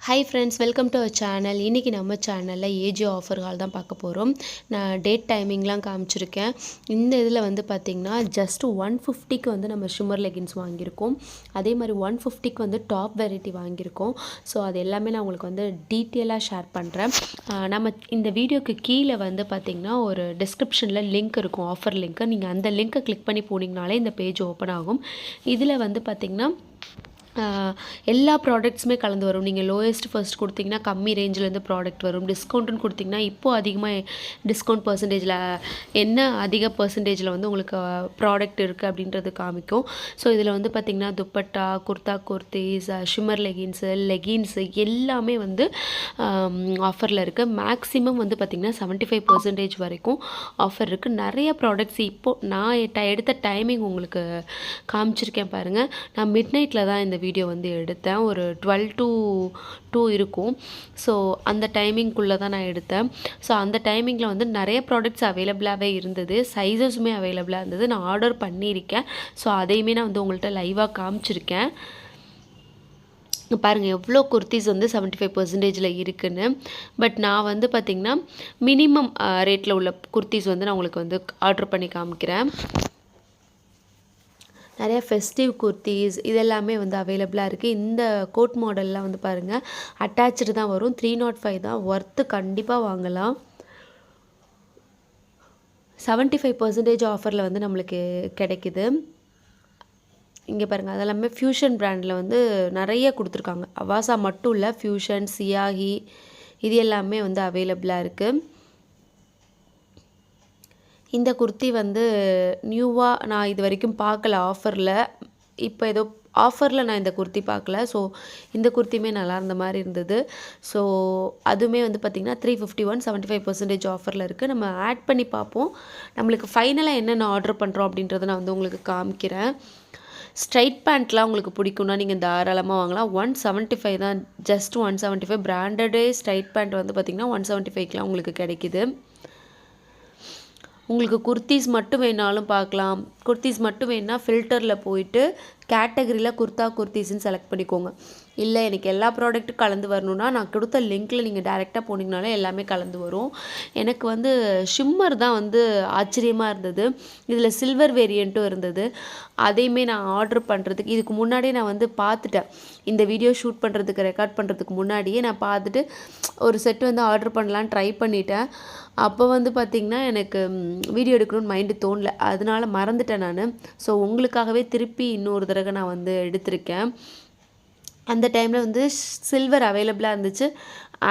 Hi friends, welcome to our channel. இன்றைக்கி நம்ம சேனலில் ஏஜியோ ஆஃபர் ஹால் தான் பார்க்க போகிறோம். நான் டேட் டைமிங்லாம் காமிச்சிருக்கேன். இந்த இதில் வந்து பார்த்திங்கன்னா ஜஸ்ட்டு 150க்கு வந்து நம்ம ஷிம்மர் லெகின்ஸ் வாங்கியிருக்கோம். அதே மாதிரி 150க்கு வந்து டாப் வெரைட்டி வாங்கியிருக்கோம். ஸோ அது எல்லாமே நான் உங்களுக்கு வந்து டீட்டெயிலாக ஷேர் பண்ணுறேன். நம்ம இந்த வீடியோக்கு கீழே வந்து பார்த்திங்கன்னா ஒரு டிஸ்கிரிப்ஷனில் லிங்க் இருக்கும், ஆஃபர் லிங்க்கு. நீங்கள் அந்த லிங்க்கை கிளிக் பண்ணி போனீங்கனாலே இந்த பேஜ் ஓப்பன் ஆகும். இதில் வந்து பார்த்திங்கன்னா எல்லா ப்ராடக்ட்ஸுமே கலந்து வரும். நீங்கள் லோயஸ்ட் ஃபர்ஸ்ட் கொடுத்தீங்கன்னா கம்மி ரேஞ்சிலேருந்து ப்ராடக்ட் வரும். டிஸ்கவுண்ட்டுன்னு கொடுத்திங்கன்னா இப்போது அதிகமாக டிஸ்கவுண்ட் பர்சன்டேஜில் என்ன அதிக பர்சன்டேஜில் வந்து உங்களுக்கு ப்ராடக்ட் இருக்குது அப்படின்றது காமிக்கும். ஸோ இதில் வந்து பார்த்திங்கன்னா துப்பட்டா, குர்தா, குர்த்திஸ், ஷிம்மர் லெகின்ஸு எல்லாமே வந்து ஆஃபரில் இருக்குது. மேக்ஸிமம் வந்து பார்த்திங்கன்னா 75% வரைக்கும் ஆஃபர் இருக்குது. நிறைய ப்ராடக்ட்ஸ் இப்போது நான் எடுத்த டைமிங் உங்களுக்கு காமிச்சிருக்கேன் பாருங்கள். நான் மிட் நைட்டில் தான் இந்த வீடியோ வந்து எடுத்தேன். ஒரு 12 to 2 இருக்கும். ஸோ அந்த டைமிங்குள்ளே தான் நான் எடுத்தேன். ஸோ அந்த டைமிங்கில் வந்து நிறைய ப்ராடக்ட்ஸ் அவைலபிளாகவே இருந்தது. சைஸஸுமே அவைலபிளாக இருந்தது. நான் ஆர்டர் பண்ணியிருக்கேன். ஸோ அதையுமே நான் வந்து உங்கள்கிட்ட லைவாக காமிச்சிருக்கேன். பாருங்கள் எவ்வளோ குர்த்திஸ் வந்து 75%ல் இருக்குன்னு. பட் நான் வந்து பார்த்திங்கன்னா மினிமம் ரேட்டில் உள்ள குர்த்திஸ் வந்து நான் உங்களுக்கு வந்து ஆர்டர் பண்ணி காமிக்கிறேன். நிறைய ஃபெஸ்டிவ் குர்த்திஸ் இதெல்லாமே வந்து அவைலபிளாக இருக்குது. இந்த கோட் மாடல்லாம் வந்து பாருங்கள் அட்டாச்சு தான் வரும். 305 தான். ஒர்த்து கண்டிப்பாக வாங்கலாம். 75% ஆஃபரில் வந்து நம்மளுக்கு கிடைக்குது. இங்கே பாருங்கள் அதெல்லாமே ஃப்யூஷன் பிராண்டில் வந்து நிறைய கொடுத்துருக்காங்க. அவாசா மட்டும் இல்லை, ஃப்யூஷன், சியாஹி இது எல்லாமே வந்து அவைலபிளாக இருக்குது. இந்த குர்த்தி வந்து நியூவாக நான் இது வரைக்கும் பார்க்கல ஆஃபரில். இப்போ ஏதோ ஆஃபரில் நான் இந்த குர்த்தி பார்க்கல. ஸோ இந்த குர்த்தியுமே நல்லா இருந்த மாதிரி இருந்தது. ஸோ அதுவுமே வந்து பார்த்திங்கன்னா 351 75% ஆஃபரில் இருக்குது. நம்ம ஆட் பண்ணி பார்ப்போம். நம்மளுக்கு ஃபைனலாக என்னென்ன ஆர்டர் பண்ணுறோம் அப்படின்றத நான் வந்து உங்களுக்கு காமிக்கிறேன். ஸ்ட்ரைட் பேண்ட்லாம் உங்களுக்கு பிடிக்கும்னா நீங்கள் தாராளமாக வாங்கலாம். 175 தான், ஜஸ்ட் 175. பிராண்டடே ஸ்ட்ரைட் பேண்ட் வந்து பார்த்திங்கன்னா 175க்குலாம் உங்களுக்கு கிடைக்கிது. உங்களுக்கு குர்த்திஸ் மட்டும் வேணாலும் பார்க்கலாம். குர்த்திஸ் மட்டும் வேணுன்னா ஃபில்டரில் போயிட்டு கேட்டகரியில் குர்தா குர்த்திஸ்ன்னு செலக்ட் பண்ணிக்கோங்க. இல்லை எனக்கு எல்லா ப்ராடக்ட்டும் கலந்து வரணுன்னா நான் கொடுத்த லிங்க்கில் நீங்கள் டேரெக்டாக போனீங்கனாலே எல்லாமே கலந்து வரும். எனக்கு வந்து ஷிம்மர் தான் வந்து ஆச்சரியமாக இருந்தது. இதில் சில்வர் வேரியண்ட்டும் இருந்தது. அதையுமே நான் ஆர்டர் பண்ணுறதுக்கு இதுக்கு முன்னாடியே நான் வந்து பார்த்துட்டேன். இந்த வீடியோ ஷூட் பண்ணுறதுக்கு ரெக்கார்ட் பண்ணுறதுக்கு முன்னாடியே நான் பார்த்துட்டு ஒரு செட் வந்து ஆர்டர் பண்ணலான்னு ட்ரை பண்ணிட்டேன். அப்போ வந்து பார்த்திங்கன்னா எனக்கு வீடியோ எடுக்கணும்னு மைண்டு தோணல, அதனால மறந்துட்டேன் நான். ஸோ உங்களுக்காகவே திருப்பி இன்னொரு தடவை நான் வந்து எடுத்திருக்கேன். அந்த டைமில் வந்து சில்வர் அவைலபிளாக இருந்துச்சு,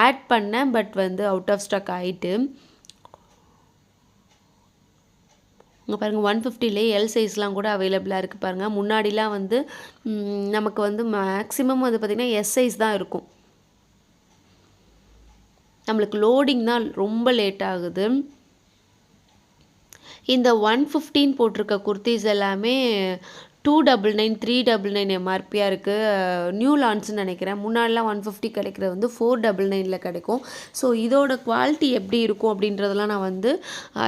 ஆட் பண்ணேன். பட் வந்து அவுட் ஆஃப் ஸ்டாக் ஆகிட்டு. இங்கே பாருங்கள் 150லே எல் சைஸ்லாம் கூட அவைலபிளாக இருக்குது பாருங்கள். முன்னாடிலாம் வந்து நமக்கு வந்து மேக்ஸிமம் வந்து பார்த்திங்கன்னா எஸ் சைஸ் தான் இருக்கும். நம்மளுக்கு லோடிங் தான் ரொம்ப லேட் ஆகுது. இந்த 115 போட்டிருக்க குர்த்திஸ் எல்லாமே 299 399 எம்ஆர்பியாக இருக்குது. நியூ லான்ச்னு நினைக்கிறேன். முன்னாடிலாம் 150 கிடைக்கிறது வந்து 499ல் கிடைக்கும். ஸோ இதோட குவாலிட்டி எப்படி இருக்கும் அப்படின்றதெல்லாம் நான் வந்து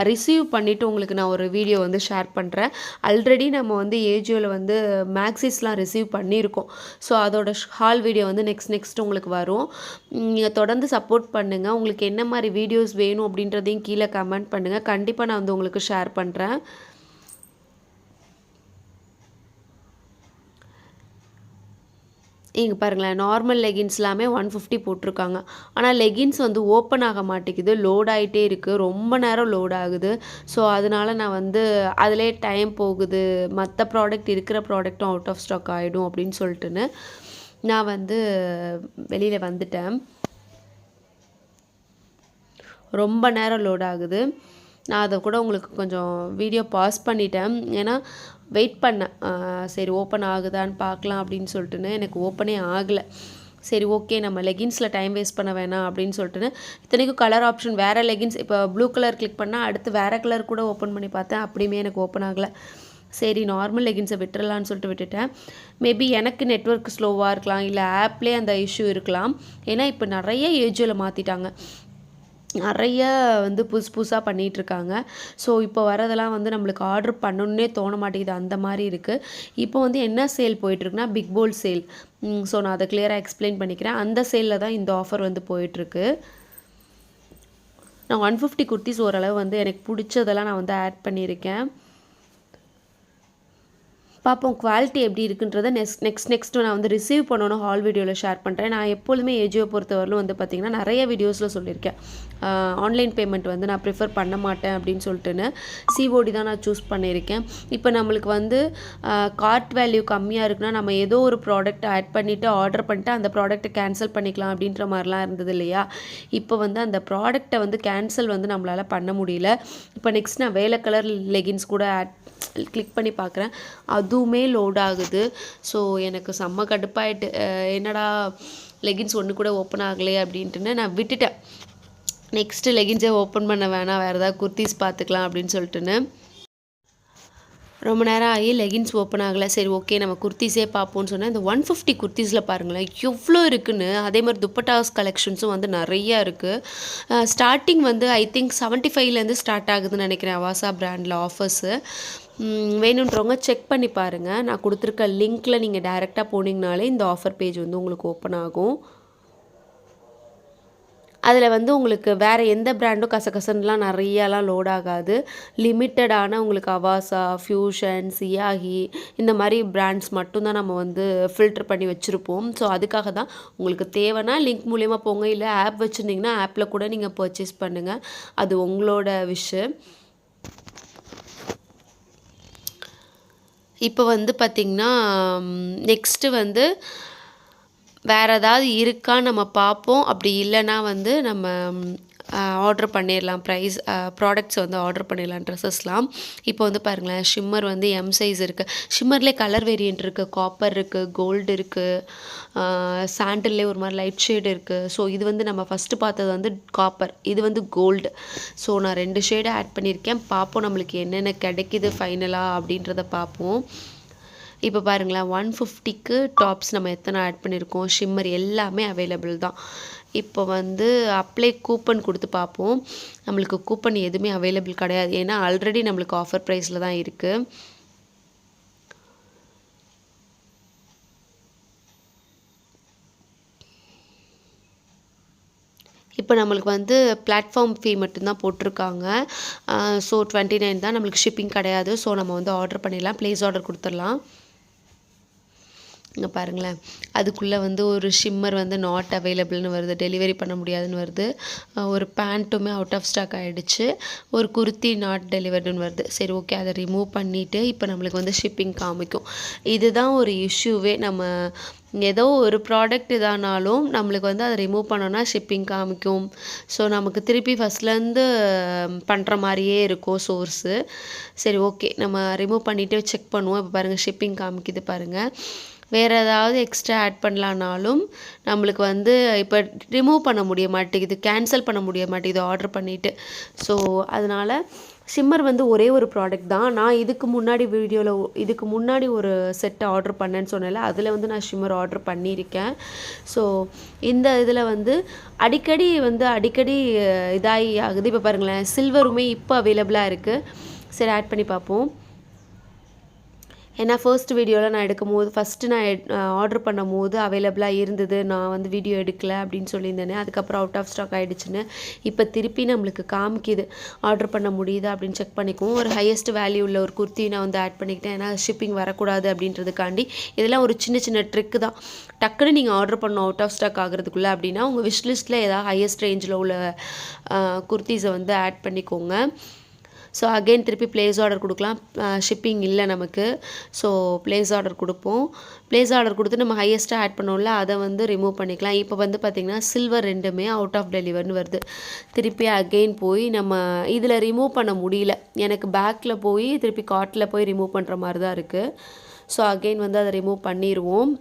ரிசீவ் பண்ணிவிட்டு உங்களுக்கு நான் ஒரு வீடியோ வந்து ஷேர் பண்ணுறேன். ஆல்ரெடி நம்ம வந்து ஏஜியோவில் வந்து மேக்ஸிஸ்லாம் ரிசீவ் பண்ணியிருக்கோம். ஸோ அதோட ஹால் வீடியோ வந்து நெக்ஸ்ட் உங்களுக்கு வரும். நீங்கள் தொடர்ந்து சப்போர்ட் பண்ணுங்கள். உங்களுக்கு என்ன மாதிரி வீடியோஸ் வேணும் அப்படின்றதையும் கீழே கமெண்ட் பண்ணுங்கள். கண்டிப்பாக நான் வந்து உங்களுக்கு ஷேர் பண்ணுறேன். இங்கே பாருங்களேன், நார்மல் லெகின்ஸ் எல்லாமே 150 போட்டிருக்காங்க. ஆனால் லெகின்ஸ் வந்து ஓப்பன் ஆக மாட்டேங்குது, லோட் ஆகிட்டே இருக்குது. ரொம்ப நேரம் லோட் ஆகுது. ஸோ அதனால் நான் வந்து அதிலே டைம் போகுது, மற்ற ப்ராடக்ட் இருக்கிற ப்ராடக்ட்டும் அவுட் ஆஃப் ஸ்டாக் ஆகிடும் அப்படின்னு சொல்லிட்டுன்னு நான் வந்து வெளியில் வந்துட்டேன். ரொம்ப நேரம் லோட் ஆகுது. நான் அதை கூட உங்களுக்கு கொஞ்சம் வீடியோ பாஸ் பண்ணிட்டேன். ஏன்னா வெயிட் பண்ணேன், சரி ஓப்பன் ஆகுதான்னு பார்க்கலாம் அப்படின்னு சொல்லிட்டுன்னு. எனக்கு ஓப்பனே ஆகலை. சரி ஓகே, நம்ம லெகின்ஸில் டைம் வேஸ்ட் பண்ண வேணாம் அப்படின்னு சொல்லிட்டுன்னு. இத்தனைக்கும் கலர் ஆப்ஷன் வேறு லெகின்ஸ், இப்போ ப்ளூ கலர் கிளிக் பண்ணால் அடுத்து வேறு கலர் கூட ஓப்பன் பண்ணி பார்த்தேன். அப்படியுமே எனக்கு ஓப்பன் ஆகலை. சரி நார்மல் லெகின்ஸை விட்டுறலான்னு சொல்லிட்டு விட்டுட்டேன். மேபி எனக்கு நெட்வொர்க் ஸ்லோவாக இருக்கலாம், இல்லை ஆப்லேயே அந்த இஷ்யூ இருக்கலாம். ஏன்னா இப்போ நிறைய ஏஜியோவில் மாற்றிட்டாங்க. நிறைய வந்து புதுசாக பண்ணிகிட்ருக்காங்க. ஸோ இப்போ வரதெல்லாம் வந்து நம்மளுக்கு ஆர்டர் பண்ணணுன்னே தோண மாட்டேங்குது, அந்த மாதிரி இருக்குது. இப்போ வந்து என்ன சேல் போயிட்டுருக்குன்னா பிக் போல் சேல். ஸோ நான் அதை கிளியராக எக்ஸ்பிளைன் பண்ணிக்கிறேன். அந்த சேலில் தான் இந்த ஆஃபர் வந்து போயிட்டுருக்கு. நான் 150 குர்த்திஸ் ஓரளவு வந்து எனக்கு பிடிச்சதெல்லாம் நான் வந்து ஆட் பண்ணியிருக்கேன். பார்ப்போம் குவாலிட்டி எப்படி இருக்குன்றதை நெக்ஸ்ட்டு நான் வந்து ரிசீவ் பண்ணணும் ஹால் வீடியோவில் ஷேர் பண்ணுறேன். நான் எப்பொழுதுமே ஏஜியோ பொறுத்தவரையிலும் வந்து பார்த்திங்கன்னா நிறைய வீடியோஸில் சொல்லியிருக்கேன், ஆன்லைன் பேமெண்ட் வந்து நான் ப்ரிஃபர் பண்ண மாட்டேன் அப்படின்னு சொல்லிட்டுன்னு. சிஓடி தான் நான் சூஸ் பண்ணியிருக்கேன். இப்போ நம்மளுக்கு வந்து கார்ட் வேல்யூ கம்மியாக இருக்குன்னா நம்ம ஏதோ ஒரு ப்ராடக்ட் ஆட் பண்ணிவிட்டு ஆர்டர் பண்ணிட்டு அந்த ப்ராடக்ட்டை கேன்சல் பண்ணிக்கலாம் அப்படின்ற மாதிரிலாம் இருந்தது இல்லையா. இப்போ வந்து அந்த ப்ராடக்ட்டை வந்து கேன்சல் வந்து நம்மளால் பண்ண முடியல. இப்போ நெக்ஸ்ட் நான் வேலை கலர் லெகின்ஸ் கூட கிளிக் பண்ணி பார்க்குறேன், அதுவுமே லோட் ஆகுது. ஸோ எனக்கு செம்ம கடுப்பாயிட்டு, என்னடா லெகின்ஸ் ஒன்று கூட ஓப்பன் ஆகலையே அப்படின்ட்டுன்னு நான் விட்டுட்டேன். நெக்ஸ்ட்டு லெகின்ஸே ஓப்பன் பண்ண வேணாம், வேறு ஏதாவது குர்த்திஸ் பார்த்துக்கலாம் அப்படின்னு சொல்லிட்டுன்னு. ரொம்ப நேரம் ஆகி லெகின்ஸ் ஓப்பன் ஆகலை. சரி ஓகே நம்ம குர்த்திஸே பார்ப்போம்னு சொன்னேன். இந்த 150 குர்த்திஸில் பாருங்களேன் எவ்வளோ இருக்குன்னு. அதே மாதிரி துப்பட்டாஸ் கலெக்ஷன்ஸும் வந்து நிறையா இருக்குது. ஸ்டார்டிங் வந்து ஐ திங்க் 75லேருந்து ஸ்டார்ட் ஆகுதுன்னு நினைக்கிறேன் அவாசா பிராண்டில் ஆஃபர்ஸு. வேணுன்றவங்க செக் பண்ணி பாருங்கள். நான் கொடுத்துருக்க லிங்க்கில் நீங்கள் டைரெக்டாக போனீங்கனாலே இந்த ஆஃபர் பேஜ் வந்து உங்களுக்கு ஓப்பன் ஆகும். அதில் வந்து உங்களுக்கு வேறு எந்த பிராண்டும் கசகசன்லாம் நிறையாலாம் லோட் ஆகாது. லிமிட்டடான உங்களுக்கு அவாசா, ஃப்யூஷன், சியாஹி இந்த மாதிரி பிராண்ட்ஸ் மட்டும்தான் நம்ம வந்து ஃபில்டர் பண்ணி வச்சுருப்போம். ஸோ அதுக்காக தான் உங்களுக்கு தேவைன்னா லிங்க் மூலிமா போங்க, இல்லை ஆப் வச்சுருந்தீங்கன்னா ஆப்பில் கூட நீங்கள் பர்ச்சேஸ் பண்ணுங்கள், அது உங்களோட விஷயம். இப்போ வந்து பார்த்திங்கன்னா நெக்ஸ்ட்டு வந்து வேறு ஏதாவது இருக்கான்னு நம்ம பார்ப்போம். அப்படி இல்லைன்னா வந்து நம்ம ஆர்டர் பண்ணிடலாம். ப்ராடக்ட்ஸ் வந்து ஆர்டர் பண்ணிடலாம் ட்ரெஸ்ஸஸ்லாம். இப்போ வந்து பாருங்களேன் ஷிம்மர் வந்து எம் சைஸ் இருக்குது. ஷிம்மர்லேயே கலர் வேரியன்ட் இருக்குது, காப்பர் இருக்குது, கோல்டு இருக்குது, சாண்டில்லே ஒரு மாதிரி லைட் ஷேடு இருக்குது. ஸோ இது வந்து நம்ம ஃபஸ்ட்டு பார்த்தது வந்து காப்பர், இது வந்து கோல்டு. ஸோ நான் 2 ஷேடு ஆட் பண்ணியிருக்கேன். பார்ப்போம் நம்மளுக்கு என்னென்ன கிடைக்கிது ஃபைனலாக அப்படின்றத பார்ப்போம். இப்போ பாருங்களேன் 150க்கு டாப்ஸ் நம்ம எத்தனை ஆட் பண்ணியிருக்கோம். ஷிம்மர் எல்லாமே அவைலபிள் தான். இப்போ வந்து அப்ளை கூப்பன் கொடுத்து பார்ப்போம். நம்மளுக்கு கூப்பன் எதுவுமே அவைலபிள் கிடையாது, ஏன்னா ஆல்ரெடி நம்மளுக்கு ஆஃபர் ப்ரைஸில் தான் இருக்குது. இப்போ நம்மளுக்கு வந்து பிளாட்ஃபார்ம் ஃபீ மட்டும்தான் போட்டிருக்காங்க. ஸோ 29 தான், நம்மளுக்கு ஷிப்பிங் கிடையாது. ஸோ நம்ம வந்து ஆர்டர் பண்ணிடலாம், ப்ளேஸ் ஆர்டர் கொடுத்துடலாம். இங்கே பாருங்களேன் அதுக்குள்ளே வந்து ஒரு ஷிம்மர் வந்து நாட் அவைலபிள்னு வருது, டெலிவரி பண்ண முடியாதுன்னு வருது. ஒரு பேண்ட்டுமே அவுட் ஆஃப் ஸ்டாக் ஆகிடுச்சு. ஒரு குர்த்தி நாட் டெலிவர்டுன்னு வருது. சரி ஓகே அதை ரிமூவ் பண்ணிவிட்டு இப்போ நம்மளுக்கு வந்து ஷிப்பிங் காமிக்கும். இதுதான் ஒரு இஷ்யூவே. நம்ம ஏதோ ஒரு ப்ராடக்ட் இதானாலும் நம்மளுக்கு வந்து அதை ரிமூவ் பண்ணோன்னா ஷிப்பிங் காமிக்கும். ஸோ நமக்கு திருப்பி ஃபஸ்ட்லேருந்து பண்ணுற மாதிரியே இருக்கும் சோர்ஸு. சரி ஓகே நம்ம ரிமூவ் பண்ணிவிட்டு செக் பண்ணுவோம். இப்போ பாருங்கள் ஷிப்பிங் காமிக்குது பாருங்கள். வேறு ஏதாவது எக்ஸ்ட்ரா ஆட் பண்ணலான்னாலும் நம்மளுக்கு வந்து இப்போ ரிமூவ் பண்ண முடிய மாட்டேங்குது, கேன்சல் பண்ண முடிய மாட்டேங்குது ஆர்டர் பண்ணிவிட்டு. ஸோ அதனால் ஷிம்மர் வந்து ஒரே ஒரு ப்ராடக்ட் தான். நான் இதுக்கு முன்னாடி ஒரு செட்டை ஆர்டர் பண்ணேன்னு சொன்னேன்ல, அதில் வந்து நான் ஷிம்மர் ஆர்டர் பண்ணியிருக்கேன். ஸோ இந்த இதில் வந்து அடிக்கடி இதாகி ஆகுது. இப்போ பாருங்களேன் சில்வருமே இப்போ அவைலபிளாக இருக்குது. சரி ஆட் பண்ணி பார்ப்போம். ஏன்னா ஃபர்ஸ்ட் வீடியோவில் நான் எடுக்கும்போது ஃபஸ்ட்டு நான் ஆர்டர் பண்ணும் போது அவைலபிளாக இருந்தது, நான் வந்து வீடியோ எடுக்கலை அப்படின்னு சொல்லியிருந்தேனே. அதுக்கப்புறம் அவுட் ஆஃப் ஸ்டாக் ஆகிடுச்சுன்னு இப்போ திருப்பி நம்மளுக்கு காமிக்குது. ஆர்டர் பண்ண முடியுதா அப்படின்னு செக் பண்ணிக்குவோம். ஒரு ஹையஸ்ட் வேல்யூ உள்ள ஒரு குர்த்தி நான் வந்து ஆட் பண்ணிக்கிட்டேன், ஏன்னா ஷிப்பிங் வரக்கூடாது அப்படின்றதுக்காண்டி. இதெல்லாம் ஒரு சின்ன சின்ன ட்ரிக்கு தான். டக்குன்னு நீங்கள் ஆர்டர் பண்ணணும் அவுட் ஆஃப் ஸ்டாக் ஆகிறதுக்குள்ளே அப்படின்னா உங்கள் விஷ் லிஸ்ட்டில் ஏதாவது ஹையஸ்ட் ரேஞ்சில் உள்ள குர்த்திஸை வந்து ஆட் பண்ணிக்கோங்க. ஸோ அகெயின் திருப்பி ப்ளேஸ் ஆர்டர் கொடுக்கலாம். ஷிப்பிங் இல்லை நமக்கு. ஸோ ப்ளேஸ் ஆர்டர் கொடுப்போம். ப்ளேஸ் ஆர்டர் கொடுத்து நம்ம ஹையஸ்ட்டாக ஆட் பண்ணோம்ல அதை வந்து ரிமூவ் பண்ணிக்கலாம். இப்போ வந்து பார்த்திங்கன்னா சில்வர் ரெண்டுமே அவுட் ஆஃப் டெலிவர்னு வருது. திருப்பி அகெயின் போய் நம்ம இதில் ரிமூவ் பண்ண முடியல, எனக்கு பேக்கில் போய் திருப்பி கார்ட்டில் போய் ரிமூவ் பண்ணுற மாதிரி தான் இருக்குது. ஸோ அகெயின் வந்து அதை ரிமூவ் பண்ணிடுவோம்.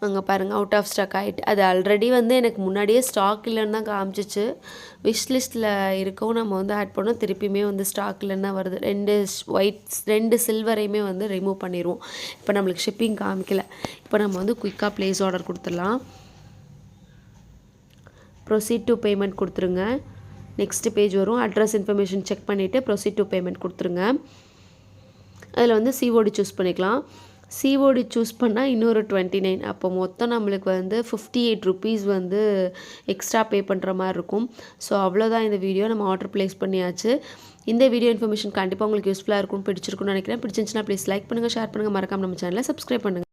அங்கே பாருங்கள் அவுட் ஆஃப் ஸ்டாக் ஆகிட்டு. அது ஆல்ரெடி வந்து எனக்கு முன்னாடியே ஸ்டாக் இல்லைன்னு தான் காமிச்சிச்சு. விஷ் லிஸ்ட்டில் இருக்கவும் நம்ம வந்து ஆட் பண்ணோம், திருப்பியுமே வந்து ஸ்டாக் இல்லைன்னு தான் வருது. 2 சில்வரையுமே வந்து ரிமூவ் பண்ணிடுவோம். இப்போ நம்மளுக்கு ஷிப்பிங் காமிக்கலை. இப்போ நம்ம வந்து குயிக்காக ப்ளேஸ் ஆர்டர் கொடுத்துடலாம். ப்ரொசீட் டு பேமெண்ட் கொடுத்துருங்க. நெக்ஸ்ட் பேஜ் வரும். அட்ரஸ் இன்ஃபர்மேஷன் செக் பண்ணிவிட்டு ப்ரொசீட் டு பேமெண்ட் கொடுத்துருங்க. அதில் வந்து சிஓடி சூஸ் பண்ணிக்கலாம். சிஓடி சூஸ் பண்ணால் இன்னொரு 29. அப்போ மொத்தம் நம்மளுக்கு வந்து 58 ருபீஸ் வந்து எக்ஸ்ட்ரா பே பண்ணுற மாதிரி இருக்கும். ஸோ அவ்வளோதான் இந்த வீடியோ. நம்ம ஆர்டர் ப்ளேஸ் பண்ணியாச்சு. இந்த வீடியோ இன்ஃபர்மேஷன் கண்டிப்பாக உங்களுக்கு யூஸ்ஃபுல்லாக இருக்கும்னு பிடிச்சிருக்குன்னு நினைக்கிறேன். பிடிச்சிருந்துச்சுன்னா ப்ளீஸ் லைக் பண்ணுங்கள், ஷேர் பண்ணுங்கள், மறக்காம நம்ம சேனலை சப்ஸ்கிரைப் பண்ணுங்கள்.